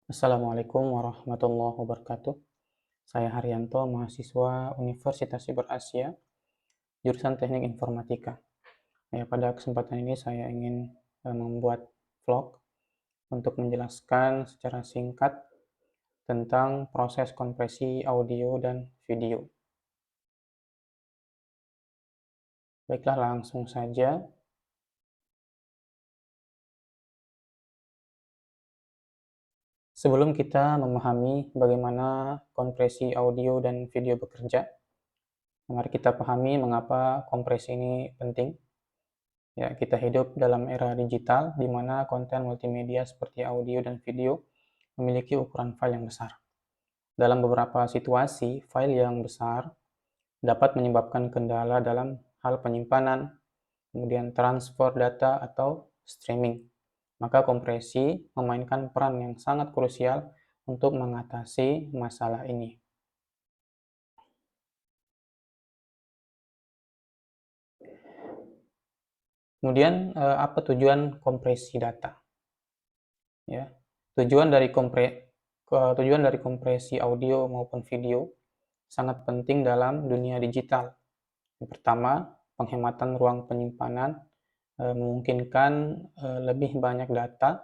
Assalamualaikum warahmatullahi wabarakatuh. Saya Haryanto, mahasiswa Universitas Siber Asia, jurusan Teknik Informatika. Pada kesempatan ini saya ingin membuat vlog untuk menjelaskan secara singkat tentang proses kompresi audio dan video. Baiklah, langsung saja. Sebelum kita memahami bagaimana kompresi audio dan video bekerja, mari kita pahami mengapa kompresi ini penting. Ya, kita hidup dalam era digital di mana konten multimedia seperti audio dan video memiliki ukuran file yang besar. Dalam beberapa situasi, file yang besar dapat menyebabkan kendala dalam hal penyimpanan, kemudian transfer data atau streaming. Maka kompresi memainkan peran yang sangat krusial untuk mengatasi masalah ini. Kemudian, apa tujuan kompresi data? Ya, tujuan dari kompresi audio maupun video sangat penting dalam dunia digital. Yang pertama, penghematan ruang penyimpanan memungkinkan lebih banyak data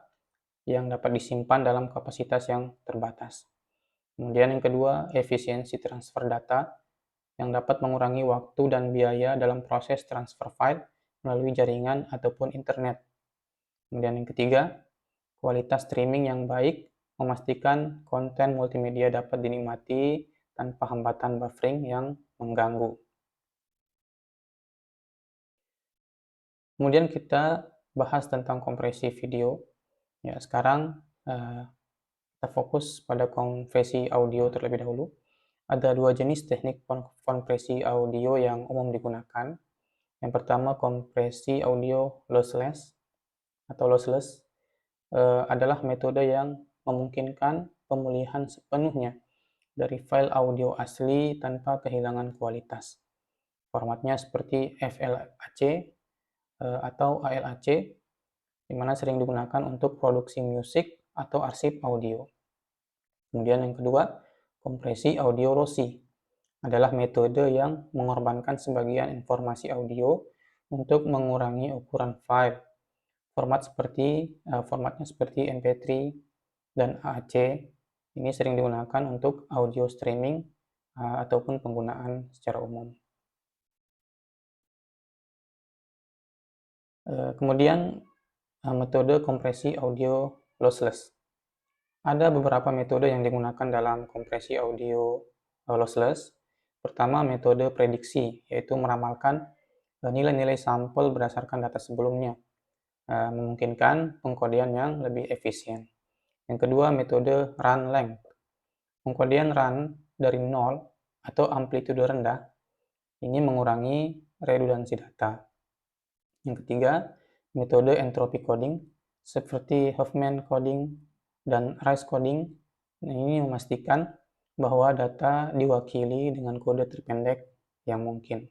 yang dapat disimpan dalam kapasitas yang terbatas. Kemudian yang kedua, efisiensi transfer data yang dapat mengurangi waktu dan biaya dalam proses transfer file melalui jaringan ataupun internet. Kemudian yang ketiga, kualitas streaming yang baik memastikan konten multimedia dapat dinikmati tanpa hambatan buffering yang mengganggu. Kemudian kita bahas tentang kompresi video. Ya, sekarang kita fokus pada kompresi audio terlebih dahulu. Ada dua jenis teknik kompresi audio yang umum digunakan. Yang pertama, kompresi audio lossless atau lossless adalah metode yang memungkinkan pemulihan sepenuhnya dari file audio asli tanpa kehilangan kualitas. Formatnya seperti FLAC atau ALAC, di mana sering digunakan untuk produksi musik atau arsip audio. Kemudian yang kedua, kompresi audio lossy adalah metode yang mengorbankan sebagian informasi audio untuk mengurangi ukuran file. Formatnya seperti MP3 dan AAC ini sering digunakan untuk audio streaming ataupun penggunaan secara umum. Kemudian metode kompresi audio lossless. Ada beberapa metode yang digunakan dalam kompresi audio lossless. Pertama, metode prediksi, yaitu meramalkan nilai-nilai sampel berdasarkan data sebelumnya, memungkinkan pengkodean yang lebih efisien. Yang kedua, metode run length. Pengkodean run dari 0 atau amplitude rendah ini mengurangi redundansi data. Yang ketiga, metode entropy coding seperti Huffman coding dan Rice coding. Ini memastikan bahwa data diwakili dengan kode terpendek yang mungkin.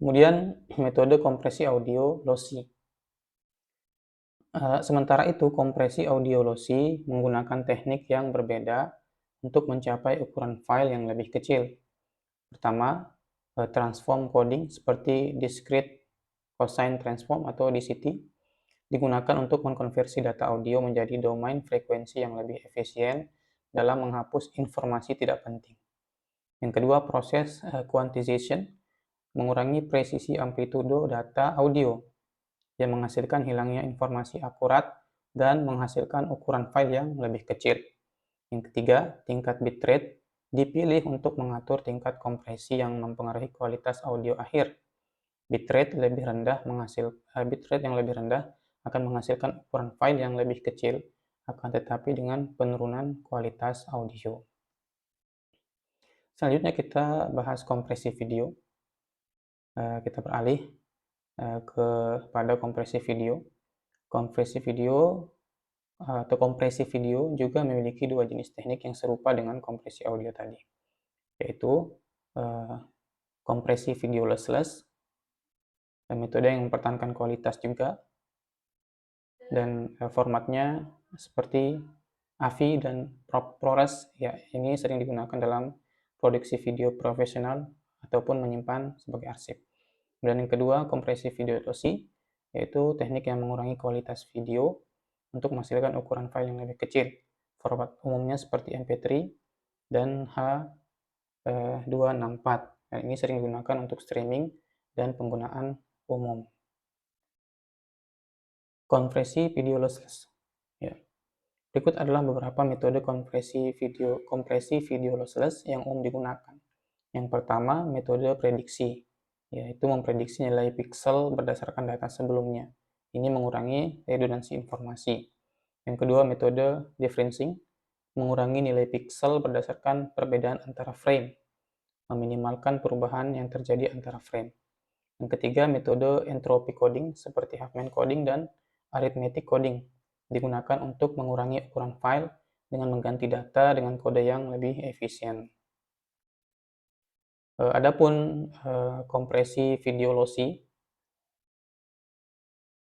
Kemudian metode kompresi audio lossy. Sementara itu, kompresi audio lossy menggunakan teknik yang berbeda untuk mencapai ukuran file yang lebih kecil. Pertama, transform coding seperti discrete cosine transform atau DCT digunakan untuk mengkonversi data audio menjadi domain frekuensi yang lebih efisien dalam menghapus informasi tidak penting. Yang kedua, proses quantization mengurangi presisi amplitudo data audio yang menghasilkan hilangnya informasi akurat dan menghasilkan ukuran file yang lebih kecil. Yang ketiga, tingkat bitrate dipilih untuk mengatur tingkat kompresi yang mempengaruhi kualitas audio akhir. Bitrate yang lebih rendah akan menghasilkan ukuran file yang lebih kecil, akan tetapi dengan penurunan kualitas audio. Selanjutnya kita bahas kompresi video. Kita beralih kepada kompresi video. Kompresi video atau kompresi video juga memiliki dua jenis teknik yang serupa dengan kompresi audio tadi, yaitu kompresi video lossless metode yang mempertahankan kualitas juga, dan formatnya seperti AVI dan ProRes. Ya, ini sering digunakan dalam produksi video profesional ataupun menyimpan sebagai arsip. Dan yang kedua, kompresi video lossy, yaitu teknik yang mengurangi kualitas video untuk menghasilkan ukuran file yang lebih kecil. Format umumnya seperti MP3 dan H264. Dan ini sering digunakan untuk streaming dan penggunaan umum. Kompresi video lossless. Ya. Berikut adalah beberapa metode kompresi video lossless yang umum digunakan. Yang pertama, metode prediksi, yaitu memprediksi nilai pixel berdasarkan data sebelumnya. Ini mengurangi redundansi informasi. Yang kedua, metode differencing, mengurangi nilai pixel berdasarkan perbedaan antara frame, meminimalkan perubahan yang terjadi antara frame. Yang ketiga, metode entropy coding seperti Huffman coding dan arithmetic coding digunakan untuk mengurangi ukuran file dengan mengganti data dengan kode yang lebih efisien. Adapun kompresi video lossy,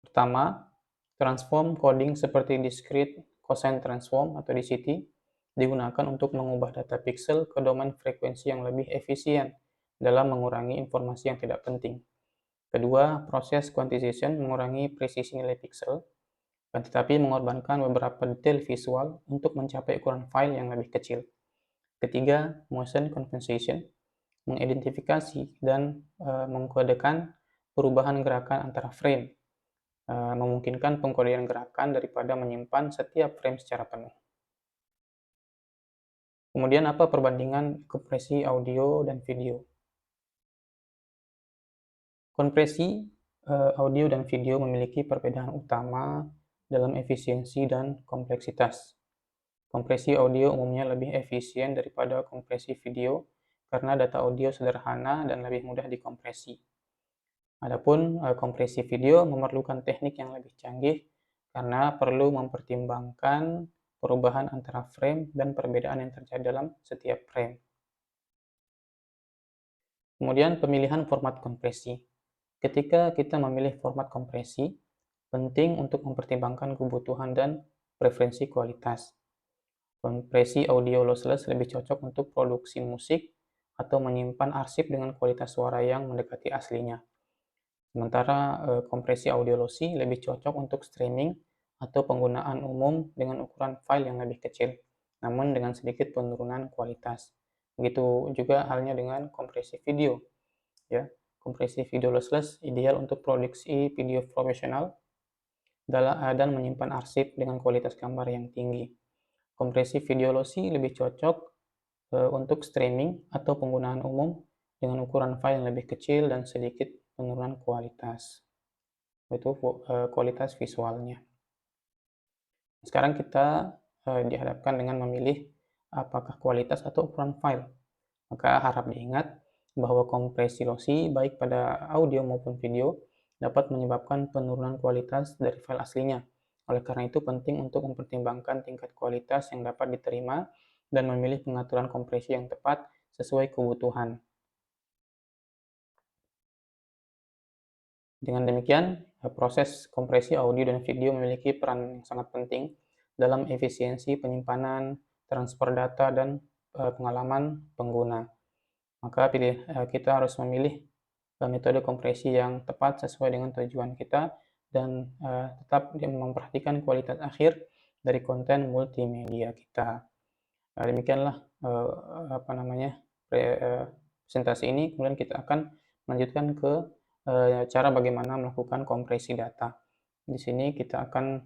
pertama, transform coding seperti discrete cosine transform atau DCT digunakan untuk mengubah data pixel ke domain frekuensi yang lebih efisien dalam mengurangi informasi yang tidak penting. Kedua, proses quantization mengurangi presisi nilai pixel, tetapi mengorbankan beberapa detail visual untuk mencapai ukuran file yang lebih kecil. Ketiga, motion compensation mengidentifikasi dan mengkodekan perubahan gerakan antara frame, memungkinkan pengkodean gerakan daripada menyimpan setiap frame secara penuh. Kemudian apa perbandingan kompresi audio dan video? Kompresi audio dan video memiliki perbedaan utama dalam efisiensi dan kompleksitas. Kompresi audio umumnya lebih efisien daripada kompresi video karena data audio sederhana dan lebih mudah dikompresi. Adapun kompresi video memerlukan teknik yang lebih canggih karena perlu mempertimbangkan perubahan antara frame dan perbedaan yang terjadi dalam setiap frame. Kemudian pemilihan format kompresi. Ketika kita memilih format kompresi, penting untuk mempertimbangkan kebutuhan dan preferensi kualitas. Kompresi audio lossless lebih cocok untuk produksi musik atau menyimpan arsip dengan kualitas suara yang mendekati aslinya. Sementara kompresi audio lossy lebih cocok untuk streaming atau penggunaan umum dengan ukuran file yang lebih kecil, namun dengan sedikit penurunan kualitas. Begitu juga halnya dengan kompresi video. Ya, kompresi video lossless ideal untuk produksi video profesional dan menyimpan arsip dengan kualitas gambar yang tinggi. Kompresi video lossy lebih cocok untuk streaming atau penggunaan umum dengan ukuran file yang lebih kecil dan sedikit penurunan kualitas, yaitu kualitas visualnya. Sekarang kita dihadapkan dengan memilih apakah kualitas atau ukuran file. Maka harap diingat bahwa kompresi lossy baik pada audio maupun video dapat menyebabkan penurunan kualitas dari file aslinya. Oleh karena itu penting untuk mempertimbangkan tingkat kualitas yang dapat diterima dan memilih pengaturan kompresi yang tepat sesuai kebutuhan. Dengan demikian, proses kompresi audio dan video memiliki peran yang sangat penting dalam efisiensi penyimpanan, transfer data, dan pengalaman pengguna. Maka kita harus memilih metode kompresi yang tepat sesuai dengan tujuan kita dan tetap memperhatikan kualitas akhir dari konten multimedia kita. Demikianlah presentasi ini. Kemudian kita akan melanjutkan ke cara bagaimana melakukan kompresi data. Di sini kita akan